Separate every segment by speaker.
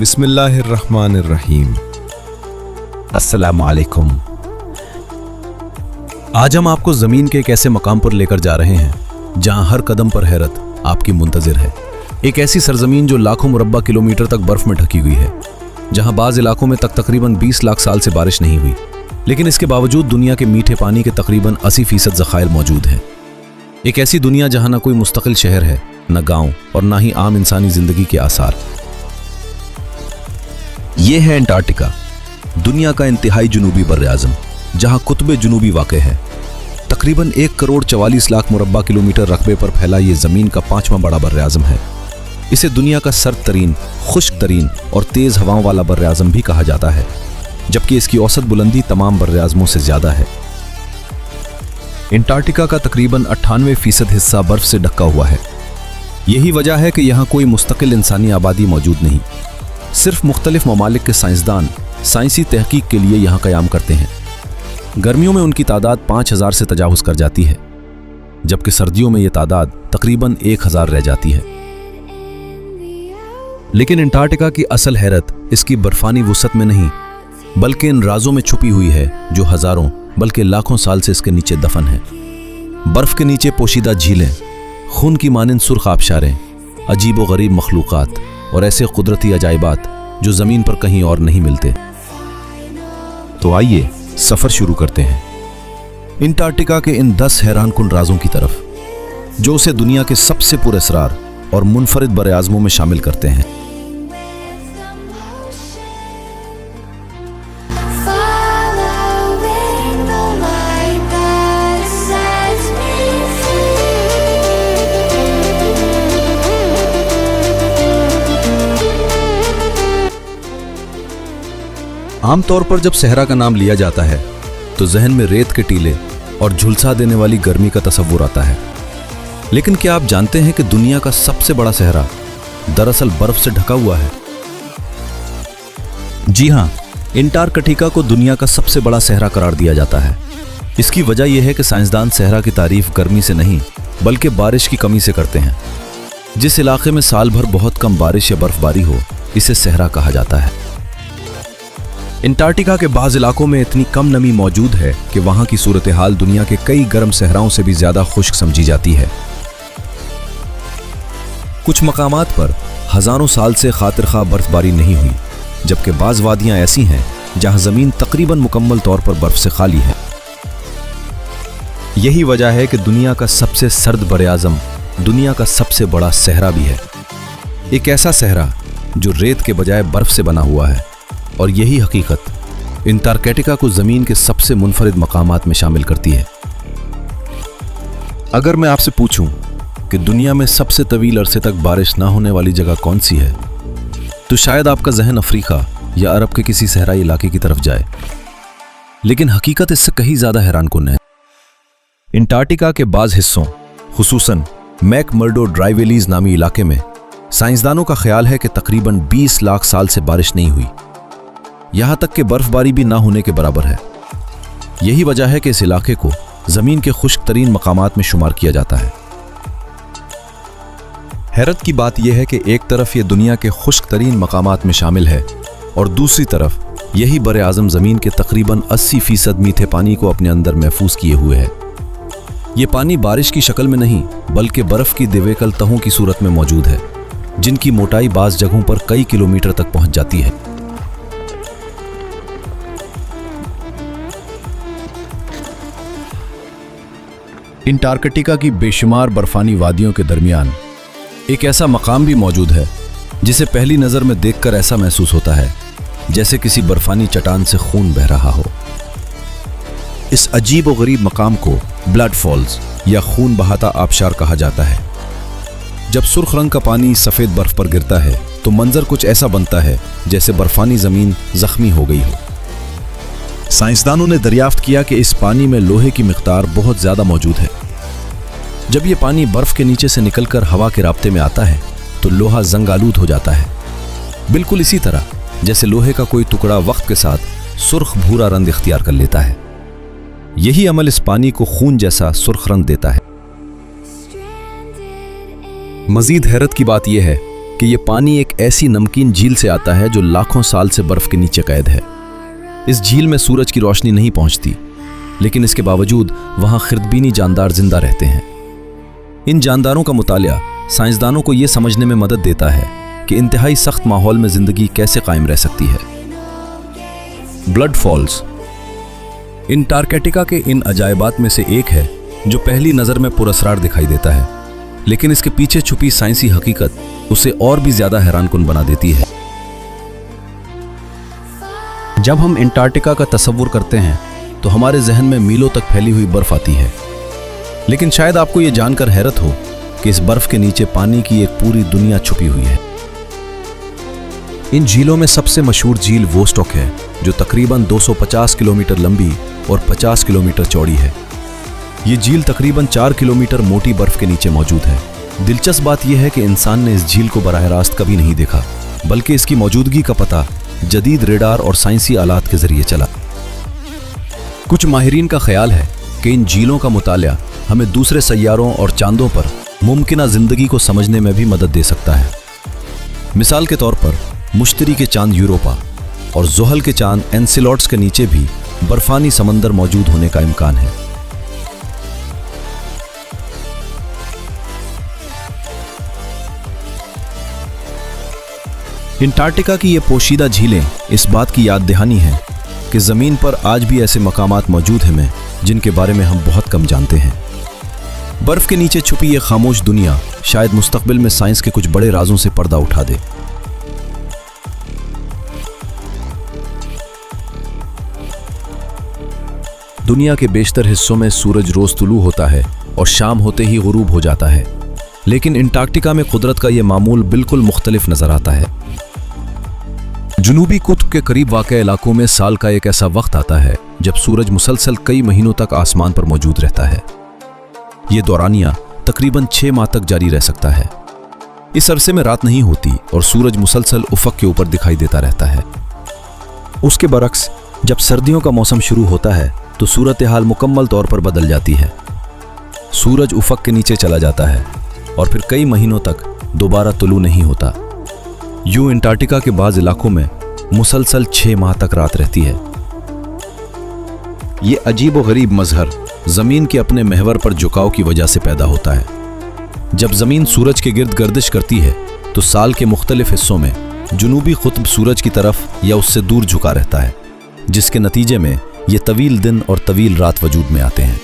Speaker 1: बिस्मिल्लाहिर्रहमानिर्रहीम।
Speaker 2: अस्सलामु अलैकुम। आज हम आपको जमीन के एक ऐसे मकाम पर लेकर जा रहे हैं जहां हर कदम पर हैरत आपकी मुंतजिर है। एक ऐसी सरजमीन जो लाखों मुरब्बा किलोमीटर तक बर्फ में ढकी हुई है, जहां बाज इलाकों में तकरीबन 20 लाख साल से बारिश नहीं हुई, लेकिन इसके बावजूद दुनिया के मीठे पानी के तकरीबन 80% ज़खायर मौजूद हैं। एक ऐसी दुनिया जहां ना कोई मुस्तकिल शहर है, न गांव और ना ही आम इंसानी जिंदगी के आसार। ये है अंटार्कटिका, दुनिया का इंतहाई जुनूबी बर्र-ए-आज़म, जहां कुतुब जुनूबी वाक़ है। तकरीबन 1 करोड़ 44 लाख मुरब्बा किलोमीटर रकबे पर फैला ये ज़मीन का 5वां बड़ा बर्र-ए-आज़म है। इसे दुनिया का सर्द तरीन, खुश्क तरीन और तेज़ हवाओं वाला बर्र-ए-आज़म भी कहा जाता है, जबकि इसकी औसत बुलंदी तमाम बर्र-ए-आज़मों से ज़्यादा है। अंटार्कटिका का तकरीबन 98% हिस्सा बर्फ से ढका हुआ है। यही वजह है कि यहाँ कोई मुस्तकिल इंसानी आबादी मौजूद नहीं। सिर्फ मुख्तलिफ ममालिक के साइंसदान साइंसी तहकीक के लिए यहाँ क़याम करते हैं। गर्मियों में उनकी तादाद 5000 से तजावुज़ कर जाती है, जबकि सर्दियों में ये तादाद तकरीबन 1000 रह जाती है। लेकिन अंटार्कटिका की असल हैरत इसकी बर्फानी वुसअत में नहीं, बल्कि इन राजों में छुपी हुई है जो हज़ारों बल्कि लाखों साल से इसके नीचे दफन है। बर्फ़ के नीचे पोशीदा झीलें, खून की मानिंद सुर्ख आबशारें, अजीब व गरीब मखलूक़ात और ऐसे कुदरती अजायबात जो ज़मीन पर कहीं और नहीं मिलते। तो आइए सफ़र शुरू करते हैं अंटार्कटिका के इन 10 हैरानकुन राजों की तरफ, जो उसे दुनिया के सबसे पुरअसरार और मुनफरिद बर्र-ए-आज़मों में शामिल करते हैं। आमतौर पर जब सहरा का नाम लिया जाता है तो जहन में रेत के टीले और झुलसा देने वाली गर्मी का तस्वुर आता है। लेकिन क्या आप जानते हैं कि दुनिया का सबसे बड़ा सहरा दरअसल बर्फ से ढका हुआ है? जी हां, अंटार्कटिका को दुनिया का सबसे बड़ा सहरा करार दिया जाता है। इसकी वजह यह है कि साइंसदान सहरा की तारीफ गर्मी से नहीं बल्कि बारिश की कमी से करते हैं। जिस इलाके में साल भर बहुत कम बारिश या बर्फबारी हो, इसे सहरा कहा जाता है। अंटार्कटिका के बाज़ इलाकों में इतनी कम नमी मौजूद है कि वहां की सूरत हाल दुनिया के कई गर्म सहराओं से भी ज्यादा खुश्क समझी जाती है। कुछ मकामात पर हजारों साल से खातिर खा बर्फबारी नहीं हुई, जबकि बाज़ वादियां ऐसी हैं जहां जमीन तकरीबन मुकम्मल तौर पर बर्फ से खाली है। यही वजह है कि दुनिया का सबसे सर्द बर्र-ए-आज़म दुनिया का सबसे बड़ा सहरा भी है। एक ऐसा सहरा जो रेत के बजाय बर्फ से बना हुआ है, और यही हकीकत अंटार्कटिका को ज़मीन के सबसे मुनफरिद मकामात में शामिल करती है। अगर मैं आपसे पूछूं कि दुनिया में सबसे तवील अरसे तक बारिश ना होने वाली जगह कौन सी है, तो शायद आपका जहन अफ्रीका या अरब के किसी सहराई इलाके की तरफ जाए। लेकिन हकीकत इससे कहीं ज़्यादा हैरानकुन है। अंटार्कटिका के बाज़ हिस्सों, खुसूसन मैकमर्डो ड्राई वैलीज नामी इलाके में साइंसदानों का ख्याल है कि तकरीबन 20 लाख साल से बारिश नहीं हुई। यहां तक कि बर्फबारी भी ना होने के बराबर है। यही वजह है कि इस इलाके को जमीन के खुश्क तरीन मकामात में शुमार किया जाता है। हैरत की बात यह है कि एक तरफ ये दुनिया के खुश्क तरीन मकामात में शामिल है और दूसरी तरफ यही बर्र-ए-आज़म जमीन के तकरीबन 80% मीठे पानी को अपने अंदर महफूज किए हुए है। ये पानी बारिश की शक्ल में नहीं बल्कि बर्फ की दिवेकल तहों की सूरत में मौजूद है, जिनकी मोटाई बाज़ जगहों पर कई किलोमीटर तक पहुंच जाती है। अंटार्कटिका की बेशुमार बर्फानी वादियों के दरमियान एक ऐसा मकाम भी मौजूद है जिसे पहली नज़र में देखकर ऐसा महसूस होता है जैसे किसी बर्फानी चट्टान से खून बह रहा हो। इस अजीब व गरीब मकाम को ब्लड फॉल्स या खून बहाता आबशार कहा जाता है। जब सुर्ख रंग का पानी सफ़ेद बर्फ पर गिरता है तो मंजर कुछ ऐसा बनता है जैसे बर्फानी ज़मीन ज़ख्मी हो गई हो। साइंसदानों ने दरियाफ्त किया कि इस पानी में लोहे की मिक़दार बहुत ज़्यादा मौजूद है। जब ये पानी बर्फ़ के नीचे से निकलकर हवा के राब्ते में आता है तो लोहा जंग आलूद हो जाता है, बिल्कुल इसी तरह जैसे लोहे का कोई टुकड़ा वक्त के साथ सुर्ख भूरा रंग इख्तियार कर लेता है। यही अमल इस पानी को खून जैसा सुर्ख रंग देता है। मजीद हैरत की बात यह है कि ये पानी एक ऐसी नमकीन झील से आता है जो लाखों साल से बर्फ के नीचे कैद है। इस झील में सूरज की रोशनी नहीं पहुंचती, लेकिन इसके बावजूद वहां खिरदबीनी जानदार जिंदा रहते हैं। इन जानदारों का मुतालिया साइंसदानों को यह समझने में मदद देता है कि इंतहाई सख्त माहौल में जिंदगी कैसे कायम रह सकती है। ब्लड फॉल्स अंटार्कटिका के इन अजायबात में से एक है जो पहली नज़र में पुरस्कार दिखाई देता है, लेकिन इसके पीछे छुपी साइंसी हकीकत उसे और भी ज्यादा हैरानकुन बना देती है। जब हम अंटार्कटिका का तस्वुर करते हैं तो हमारे जहन में मीलों तक फैली हुई बर्फ आती है, लेकिन शायद आपको यह जानकर हैरत हो कि इस बर्फ के नीचे पानी की एक पूरी दुनिया छुपी हुई है। इन झीलों में सबसे मशहूर झील वोस्टॉक है, जो तकरीबन 250 किलोमीटर लंबी और 50 किलोमीटर चौड़ी है। ये झील तकरीबन 4 किलोमीटर मोटी बर्फ के नीचे मौजूद है। दिलचस्प बात यह है कि इंसान ने इस झील को बराह रास्त कभी नहीं देखा, बल्कि इसकी मौजूदगी का पता जदीद रेडार और साइंसी आलात के जरिए चला। कुछ माहिरीन का ख्याल है कि इन झीलों का मुतालिया हमें दूसरे सैयारों और चांदों पर मुमकिन जिंदगी को समझने में भी मदद दे सकता है। मिसाल के तौर पर मुश्तरी के चांद यूरोपा और ज़ुहल के चांद एनसेलॉड्स के नीचे भी बर्फानी समंदर मौजूद होने का इम्कान है। अंटार्कटिका की ये पोशीदा झीलें इस बात की याद दहानी है कि ज़मीन पर आज भी ऐसे मकामात मौजूद हैं जिनके बारे में हम बहुत कम जानते हैं। बर्फ के नीचे छुपी ये खामोश दुनिया शायद मुस्तकबिल में साइंस के कुछ बड़े राजों से पर्दा उठा दे। दुनिया के बेशतर हिस्सों में सूरज रोज तुलू होता है और शाम होते ही गुरूब हो जाता है, लेकिन अंटार्कटिका में कुदरत का यह मामूल बिल्कुल मुख्तलिफ नजर आता है। जुनूबी कुतुब के करीब वाक़े इलाकों में साल का एक ऐसा वक्त आता है जब सूरज मुसलसल कई महीनों तक आसमान पर मौजूद रहता है। ये दौरानिया तकरीबन 6 माह तक जारी रह सकता है। इस अरसे में रात नहीं होती और सूरज मुसलसल उफ़क़ के ऊपर दिखाई देता रहता है। उसके बरक्स जब सर्दियों का मौसम शुरू होता है तो सूरत हाल मुकम्मल तौर पर बदल जाती है। सूरज उफ़क़ के नीचे चला जाता है और फिर कई महीनों तक दोबारा तुलू नहीं होता। यूं अंटार्कटिका के बाज़ इलाकों में मुसलसल 6 माह तक रात रहती है। ये अजीब व गरीब मजहर ज़मीन के अपने महवर पर झुकाव की वजह से पैदा होता है। जब ज़मीन सूरज के गिर्द गर्दिश करती है तो साल के मुख्तलिफ हिस्सों में जुनूबी कुतुब सूरज की तरफ या उससे दूर झुका रहता है, जिसके नतीजे में ये तवील दिन और तवील रात वजूद में आते हैं।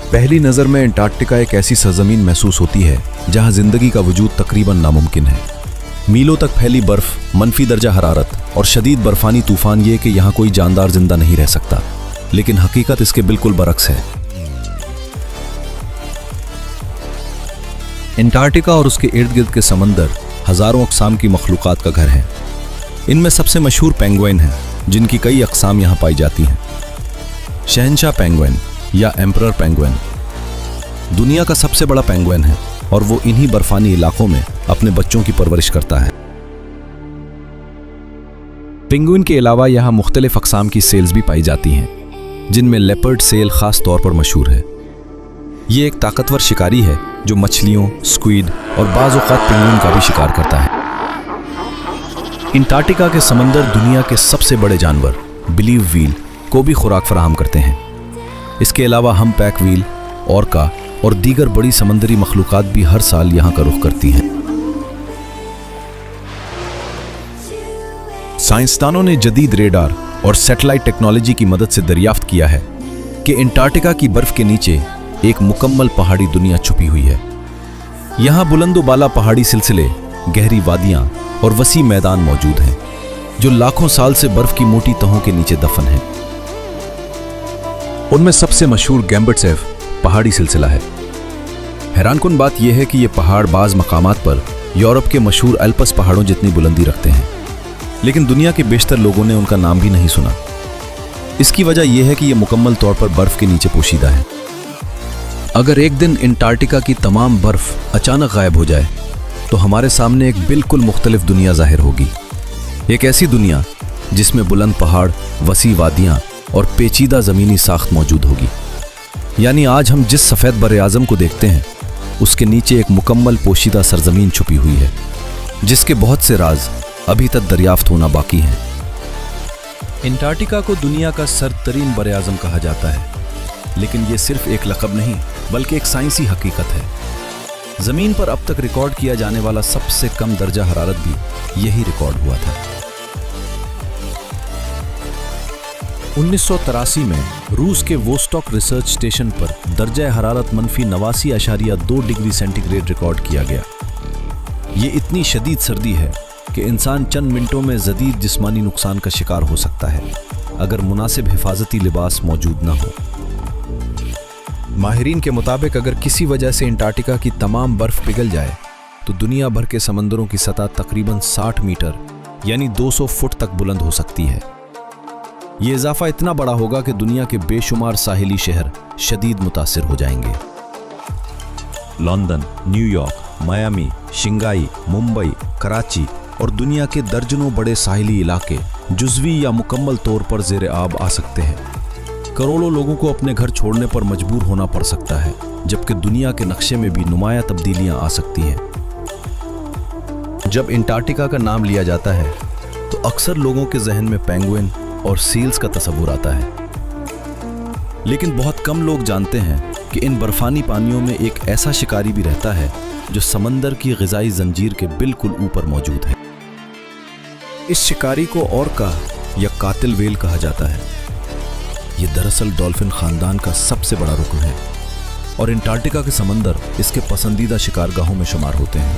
Speaker 2: पहली नज़र में अंटार्कटिका एक ऐसी सरजमीन महसूस होती है जहां जिंदगी का वजूद तकरीबन नामुमकिन है। मीलों तक फैली बर्फ, मनफी दर्जा हरारत और शदीद बर्फानी तूफान, ये कि यहाँ कोई जानदार जिंदा नहीं रह सकता, लेकिन हकीकत इसके बिल्कुल बरक्स है। अंटार्कटिका और उसके इर्द गिर्द के समंदर हजारों अक़साम की मखलूक़ात का घर है। इनमें सबसे मशहूर पेंगुइन हैं, जिनकी कई अक़साम यहाँ पाई जाती हैं। शहंशाह पेंगुइन या एम्परर पेंगुइन दुनिया का सबसे बड़ा पेंगुइन है और वो इन्हीं बर्फानी इलाकों में अपने बच्चों की परवरिश करता है। पेंगुइन के अलावा यहाँ मुख्तलिफ अक़साम की सेल्स भी पाई जाती हैं, जिनमें लेपर्ड सेल ख़ास तौर पर मशहूर है। ये एक ताकतवर शिकारी है जो मछलियों, स्क्विड और बाज़ औक़ात पेंगुइन का भी शिकार करता है। अंटार्कटिका के समंदर दुनिया के सबसे बड़े जानवर बिलीव व्हील को भी खुराक फराहम करते हैं। इसके अलावा हम्पबैक व्हील, ऑर्का और दीगर बड़ी समंदरी मखलूक़ात भी हर साल यहाँ का रुख करती हैं। साइंसदानों ने जदीद रेडार और सैटेलाइट टेक्नोलॉजी की मदद से दरियाफ्त किया है कि अंटार्कटिका की बर्फ के नीचे एक मुकम्मल पहाड़ी दुनिया छुपी हुई है। यहाँ बुलंदोबाला पहाड़ी सिलसिले, गहरी वादियाँ और वसी मैदान मौजूद हैं जो लाखों साल से बर्फ की मोटी तहों के नीचे दफन हैं। उनमें सबसे मशहूर गैम्बटसेव पहाड़ी सिलसिला है। हैरानकुन बात यह है कि ये पहाड़ बाज़ मकामात पर यूरोप के मशहूर एल्पस पहाड़ों जितनी बुलंदी रखते हैं, लेकिन दुनिया के बेशतर लोगों ने उनका नाम भी नहीं सुना। इसकी वजह यह है कि यह मुकम्मल तौर पर बर्फ के नीचे पोशीदा है। अगर एक दिन अंटार्कटिका की तमाम बर्फ अचानक गायब हो जाए तो हमारे सामने एक बिल्कुल मुख्तलिफ दुनिया ज़ाहिर होगी। एक ऐसी दुनिया जिसमें बुलंद पहाड़, वसी वादियाँ और पेचीदा ज़मीनी साख्त मौजूद होगी। यानी आज हम जिस सफ़ेद बर-ए-आज़म को देखते हैं उसके नीचे एक मुकम्मल पोशीदा सरजमीन छुपी हुई है, जिसके बहुत से राज अभी तक दरियाफ्त होना बाकी हैं। अंटार्कटिका को दुनिया का सर्द-तरीन बर-ए-आज़म कहा जाता है, लेकिन ये सिर्फ एक लक़ब नहीं बल्कि एक साइंसी हकीकत है। ज़मीन पर अब तक रिकॉर्ड किया जाने वाला सबसे कम दर्जा हरारत भी यही रिकॉर्ड हुआ था। 1983 में रूस के वोस्टॉक रिसर्च स्टेशन पर दर्जा हरारत -89.2 डिग्री सेंटीग्रेड रिकॉर्ड किया गया। ये इतनी शदीद सर्दी है कि इंसान चंद मिनटों में जदीद जिस्मानी नुकसान का शिकार हो सकता है अगर मुनासिब हिफाजती लिबास मौजूद न हो। माहिरीन के मुताबिक अगर किसी वजह से अंटार्कटिका की तमाम बर्फ पिघल जाए तो दुनिया भर के समंदरों की सतह तकरीबन 60 मीटर यानी 200 फुट तक बुलंद हो सकती है। ये इजाफा इतना बड़ा होगा कि दुनिया के बेशुमार साहिली शहर शदीद मुतासिर हो जाएंगे। London, New York, Miami, Shanghai, Mumbai, Karachi और दुनिया के दर्जनों बड़े साहिली इलाके जुज़वी या मुकम्मल तौर पर ज़ेर आब आ सकते हैं। करोड़ों लोगों को अपने घर छोड़ने पर मजबूर होना पड़ सकता है, जबकि दुनिया के नक्शे में भी नुमाया तब्दीलियां आ सकती हैं। जब अंटार्कटिका का नाम लिया जाता है तो अक्सर लोगों के जहन में पेंगुइन और सील्स का तस्वुर आता है, लेकिन बहुत कम लोग जानते हैं कि इन बर्फानी पानियों में एक ऐसा शिकारी भी रहता है जो समंदर की ग़िज़ाई जंजीर के बिल्कुल ऊपर मौजूद है। इस शिकारी को ऑर्का या कातिल व्हेल कहा जाता है। ये दरअसल डॉल्फिन खानदान का सबसे बड़ा रुकन है और अंटार्कटिका के समंदर इसके पसंदीदा शिकारगाहों में शुमार होते हैं।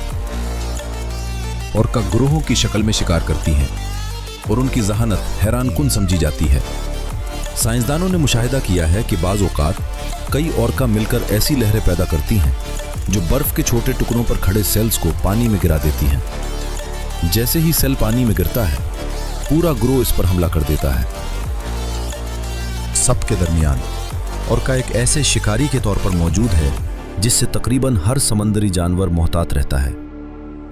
Speaker 2: ऑर्का ग्रोहों की शक्ल में शिकार करती हैं और उनकी जहानत हैरानकुन समझी जाती है। साइंसदानों ने मुशाहिदा किया है कि बाज़ औक़ात कई ऑर्का मिलकर ऐसी लहरें पैदा करती हैं जो बर्फ़ के छोटे टुकड़ों पर खड़े सेल्स को पानी में गिरा देती हैं। जैसे ही सेल पानी में गिरता है, पूरा ग्रोह इस पर हमला कर देता है। सबके दरमियान ऑर्का एक ऐसे शिकारी के तौर पर मौजूद है जिससे तकरीबन हर समंदरी जानवर मोहतात रहता है।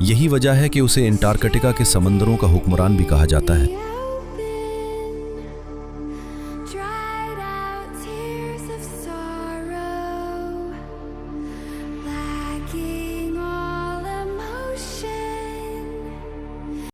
Speaker 2: यही वजह है कि उसे अंटार्कटिका के समंदरों का हुक्मरान भी कहा जाता है।